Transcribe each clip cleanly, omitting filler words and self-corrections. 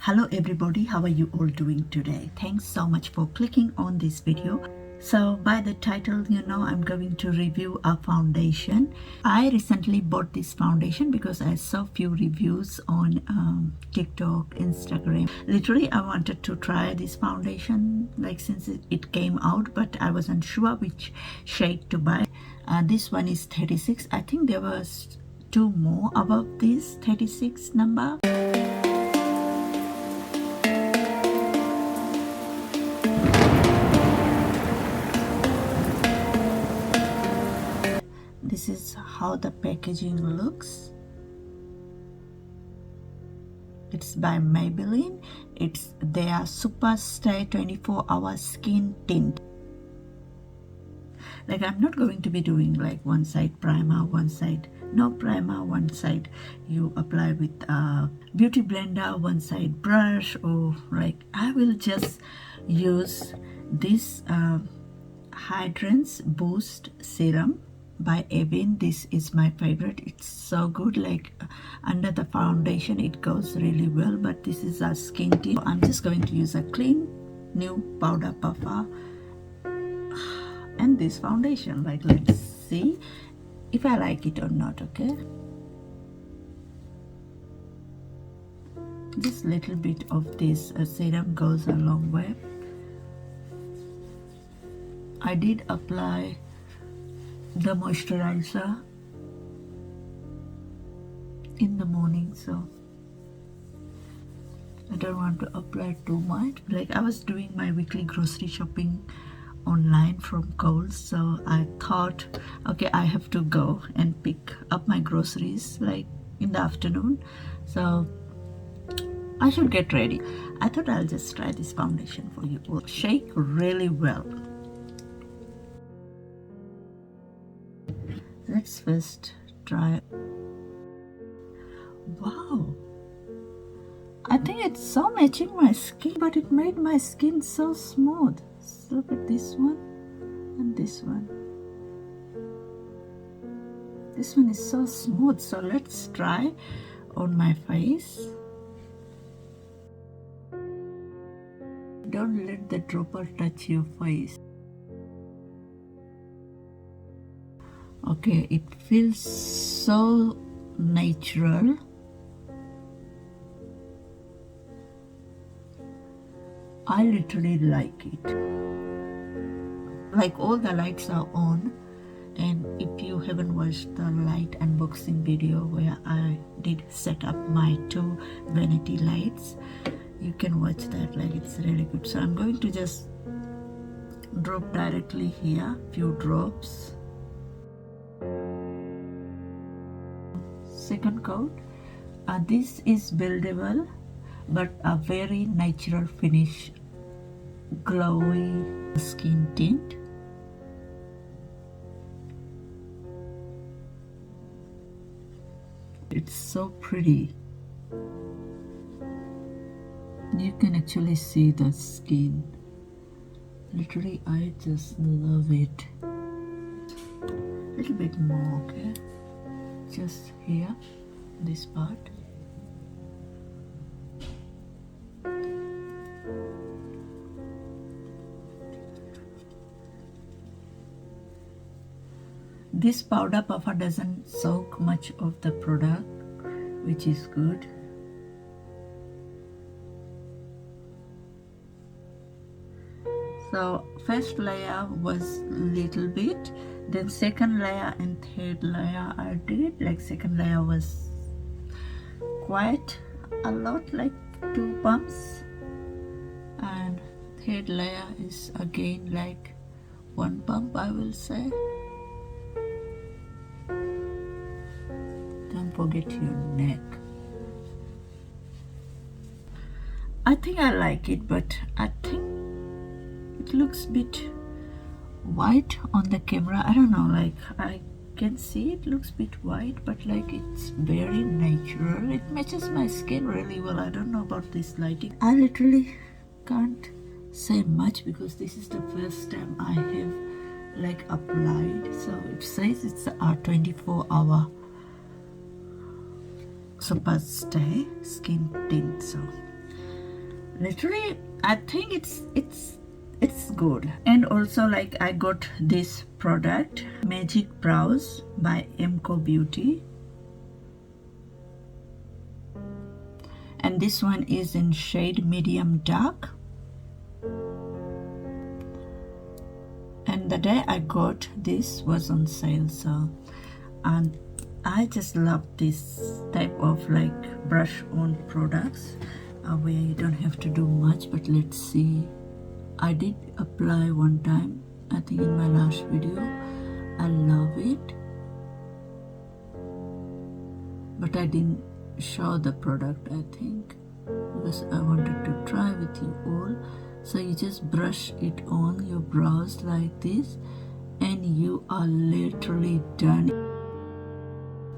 Hello everybody, how are you all doing today? Thanks so much for clicking on this video. So by the title, you know, I'm going to review a foundation. I recently bought this foundation because I saw few reviews on TikTok, Instagram. Literally, I wanted to try this foundation like since it came out, but I wasn't sure which shade to buy. This one is 36. I think there was two more above this 36 number. This is how the packaging looks. It's by Maybelline. It's their Superstay 24-hour skin tint. Like, I'm not going to be doing like one side primer, one side no primer, one side you apply with a beauty blender, one side brush, or like I will just use this Hydrance Boost Serum by everyon. This is my favorite. It's so good, like under the foundation it goes really well, but this is a skin tint. I'm just going to use a clean new powder puffer and this foundation. Like, let's see if I like it or not. Okay, just little bit of this serum goes a long way. I did apply the moisturizer in the morning, so I don't want to apply too much. Like, I was doing my weekly grocery shopping online from Kohl's, so I thought, okay, I have to go and pick up my groceries like in the afternoon, so I should get ready. I thought I'll just try this foundation for you. Will shake really well. Let's first try. Wow, I think it's so matching my skin, but it made my skin so smooth. Look at this one and this one. This one is so smooth. So let's try on my face. Don't let the dropper touch your face. Okay, it feels so natural. I literally like it. Like, all the lights are on, and if you haven't watched the light unboxing video where I did set up my two vanity lights, you can watch that. Like, it's really good. So I'm going to just drop directly here, few drops. Second coat. This is buildable but a very natural finish, glowy skin tint. It's so pretty. You can actually see the skin. Literally, I just love it. A little bit more, okay? Just here, this part. This powder puffer doesn't soak much of the product, which is good. So first layer was little bit, then second layer and third layer I did. Like, second layer was quite a lot, like 2 pumps, and third layer is again like 1 pump, I will say. Don't forget your neck. I think I like it, but I think it looks a bit white on the camera. I don't know, like, I can see it looks a bit white, but like, it's very natural. It matches my skin really well. I don't know about this lighting. I literally can't say much because this is the first time I have like applied. So it says it's a 24-hour Superstay skin tint. So literally I think it's good. And also like I got this product, Magic Brows by Mco Beauty, and this one is in shade medium dark. And the day I got this was on sale, so, and I just love this type of like brush on products where you don't have to do much. But let's see, I did apply one time, I think in my last video. I love it, but I didn't show the product, I think, because I wanted to try with you all. So you just brush it on your brows like this and you are literally done.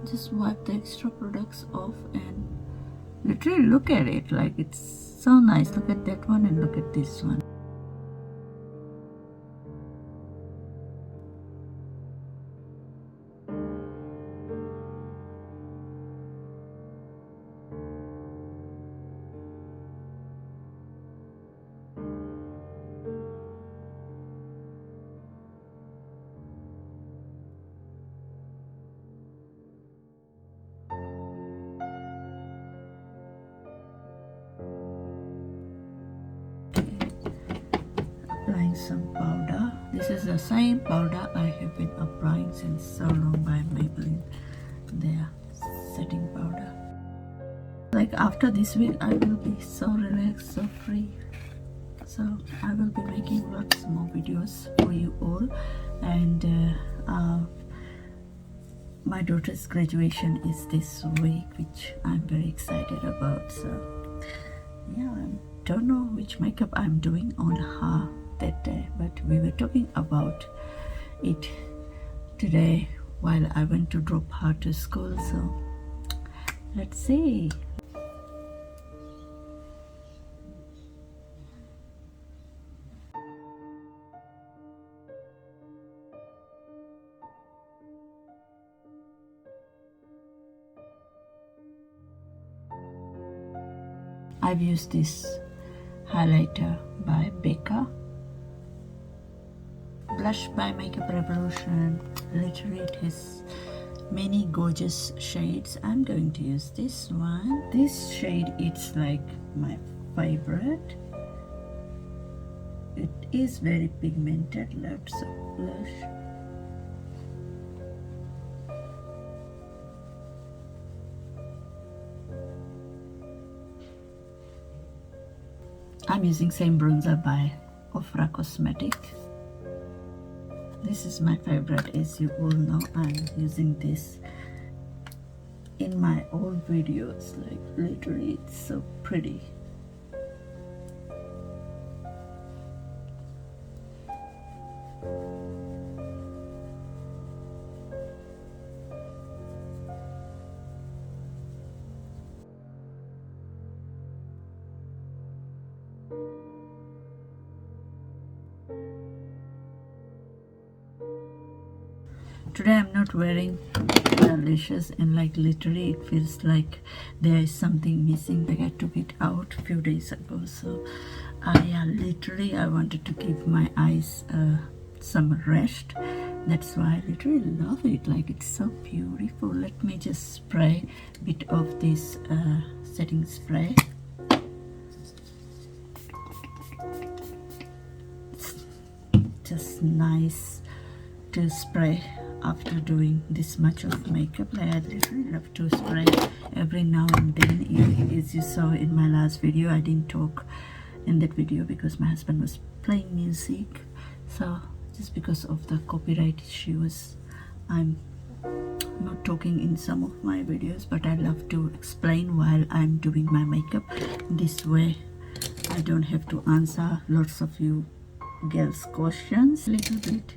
Just wipe the extra products off and literally look at it, like it's so nice. Look at that one and look at this one. Applying some powder. This is the same powder I have been applying since so long by Maybelline, their setting powder. Like after this week I will be so relaxed, so free, so I will be making lots more videos for you all. And my daughter's graduation is this week, which I'm very excited about. So yeah, I don't know which makeup I'm doing on her that day, but we were talking about it today while I went to drop her to school. So let's see. I've used this highlighter by Becca, blush by Makeup Revolution. Literally it has many gorgeous shades. I'm going to use this one. This shade, it's like my favorite. It is very pigmented. Lots of blush. I'm using same bronzer by Ofra Cosmetic. This is my favorite, as you all know. I'm using this in my old videos, like literally it's so pretty. Today I'm not wearing the lashes, and like literally it feels like there is something missing. Like I took it out a few days ago, so yeah, literally I wanted to give my eyes some rest. That's why I literally love it. Like it's so beautiful. Let me just spray a bit of this setting spray. It's just nice to spray after doing this much of makeup. Like I literally love to spray every now and then. As you saw in my last video, I didn't talk in that video because my husband was playing music, so just because of the copyright issues I'm not talking in some of my videos. But I love to explain while I'm doing my makeup. This way I don't have to answer lots of you girls questions. Little bit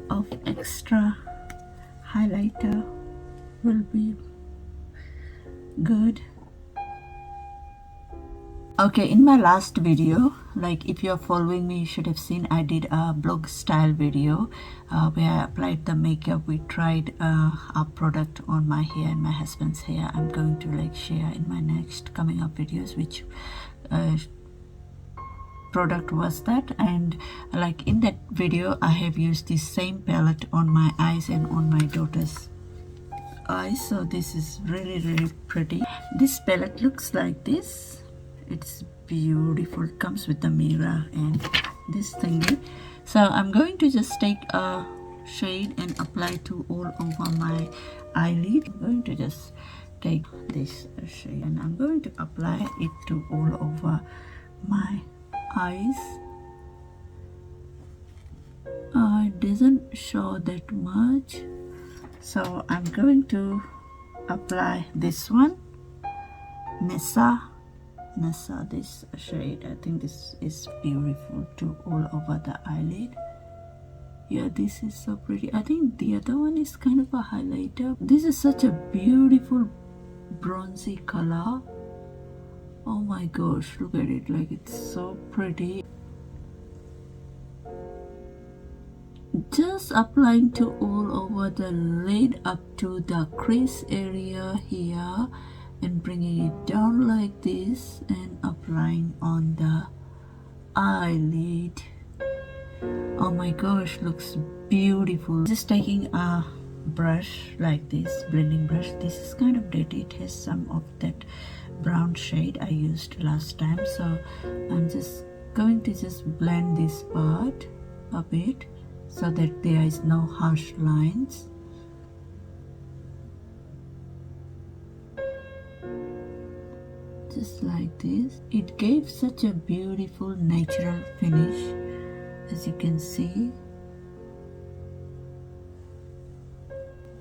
of extra highlighter will be good. Okay, in my last video, like if you're following me, you should have seen I did a blog style video where I applied the makeup. We tried a product on my hair and my husband's hair. I'm going to like share in my next coming up videos, which product was that, and like in that video I have used this same palette on my eyes and on my daughter's eyes. So this is really pretty. This palette looks like this. It's beautiful. It comes with the mirror and this thingy. So I'm going to just take a shade and apply to all over my eyelid. I'm going to just take this shade and I'm going to apply it to all over my eyes. It doesn't show that much, so I'm going to apply this one, Nessa, this shade. I think this is beautiful to all over the eyelid. Yeah, this is so pretty. I think the other one is kind of a highlighter. This is such a beautiful bronzy color. Oh my gosh, look at it, like it's so pretty. Just applying to all over the lid up to the crease area here and bringing it down like this and applying on the eyelid. Oh my gosh, looks beautiful. Just taking a brush like this, blending brush. This is kind of dirty. It has some of that brown shade I used last time, so I'm just going to just blend this part a bit so that there is no harsh lines. Just like this. It gave such a beautiful natural finish, as you can see.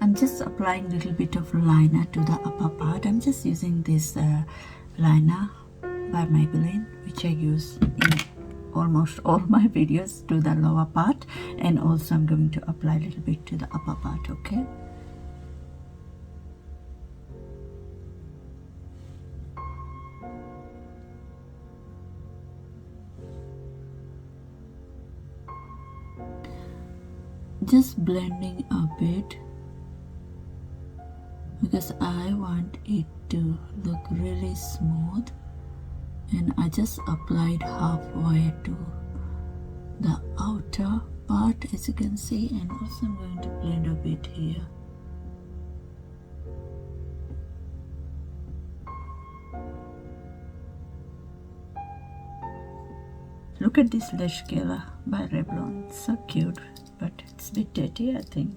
I'm just applying a little bit of liner to the upper part. I'm just using this liner by Maybelline, which I use in almost all my videos, to the lower part, and also I'm going to apply a little bit to the upper part, okay? Just blending a bit because I want it to look really smooth, and I just applied halfway to the outer part, as you can see, and also I'm going to blend a bit here. Look at this lash curler by Revlon, so cute, but it's a bit dirty. I think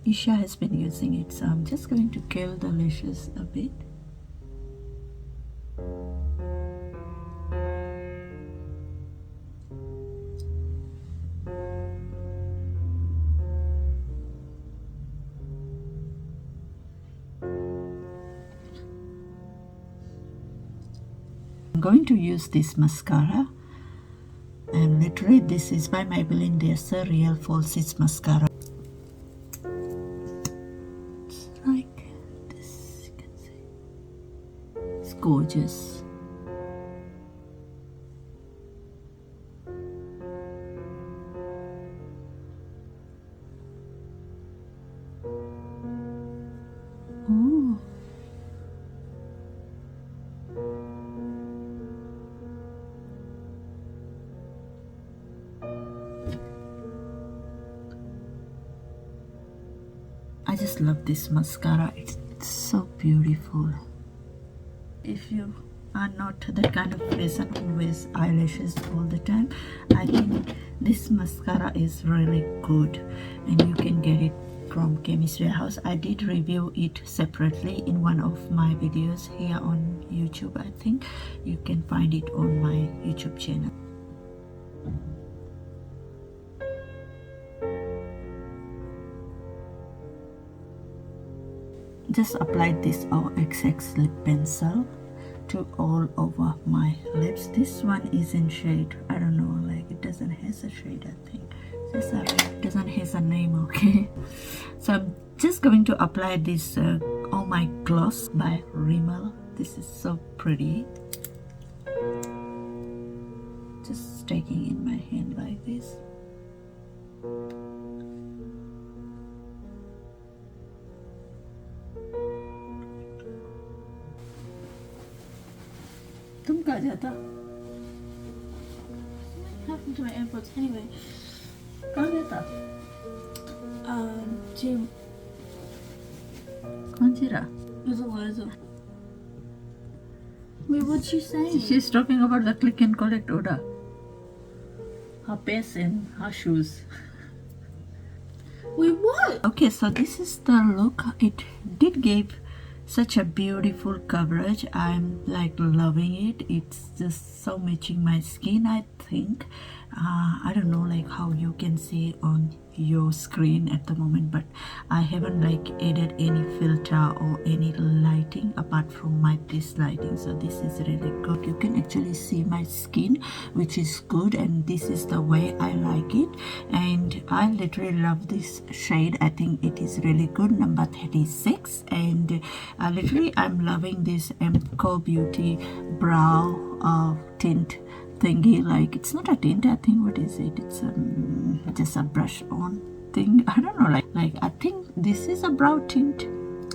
Isha has been using it, so I'm just going to curl the lashes a bit. I'm going to use this mascara, and literally this is by Maybelline. There's a Real Falsies mascara. It's like this, you can see. It's gorgeous. Ooh. I just love this mascara. It's so beautiful. If you are not the kind of person who wears eyelashes all the time, I think this mascara is really good, and you can get it from Chemist Warehouse. I did review it separately in one of my videos here on YouTube. I think you can find it on my YouTube channel. Just applied this OXoXo lip pencil to all over my lips. This one is in shade, I don't know, like it doesn't have a shade, I think. It doesn't have a name, okay? So I'm just going to apply this Oh My Gloss by Rimmel. This is so pretty. Just taking in my hand like this. तुम कहाँ जाता? happened to my AirPods? Anyway, कौन था? Jim. कौन सी रहा? There's Eliza. Wait, what's she saying? She's talking about the click and collect order. Her pants and her shoes. Wait, what? Okay, so this is the look. It did give such a beautiful coverage. I'm like loving it. It's just so matching my skin, I think. I don't know like how you can see on your screen at the moment, but I haven't like added any filter or any lighting apart from this lighting, so this is really good. You can actually see my skin, which is good, and this is the way I like it, and I literally love this shade. I think it is really good, number 36, and literally I'm loving this MCO Beauty brow tint thingy. Like, it's not a tint, I think. What is it? It's just a brush on thing. I don't know, like I think this is a brow tint,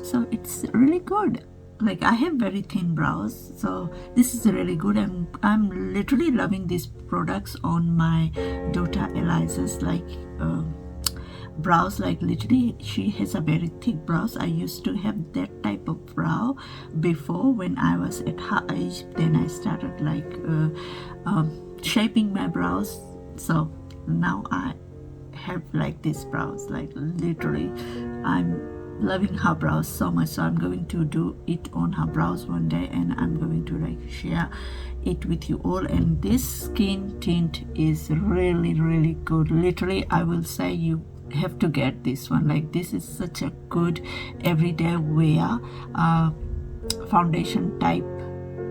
so it's really good. Like, I have very thin brows, so this is really good, and I'm literally loving these products on my daughter Eliza's like brows. Like, literally she has a very thick brows. I used to have that type of brow before when I was at her age. Then I started like shaping my brows, so now I have like these brows. Like, literally I'm loving her brows so much, so I'm going to do it on her brows one day, and I'm going to like share it with you all. And this skin tint is really good. Literally, I will say you have to get this one. Like, this is such a good everyday wear foundation type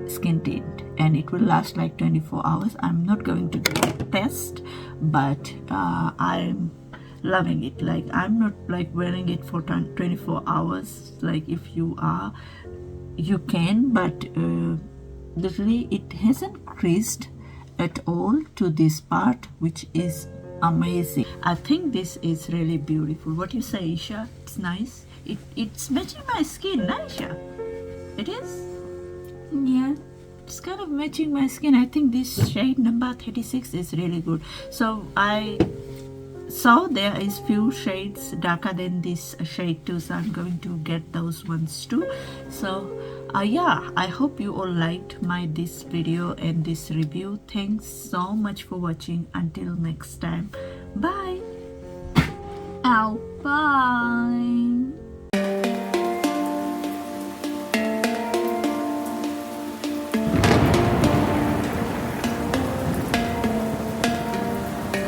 skin tint, and it will last like 24 hours. I'm not going to do a test, but I'm loving it. Like, I'm not like wearing it for 24 hours. Like, if you are, you can, but literally it hasn't creased at all to this part, which is amazing. I think this is really beautiful. What you say, Isha? It's nice. It's matching my skin, Isha. It is. Yeah. It's kind of matching my skin. I think this shade number 36 is really good. So I saw there is few shades darker than this shade too, so I'm going to get those ones too. So yeah, I hope you all liked this video and this review. Thanks so much for watching. Until next time, bye. Ow. Bye.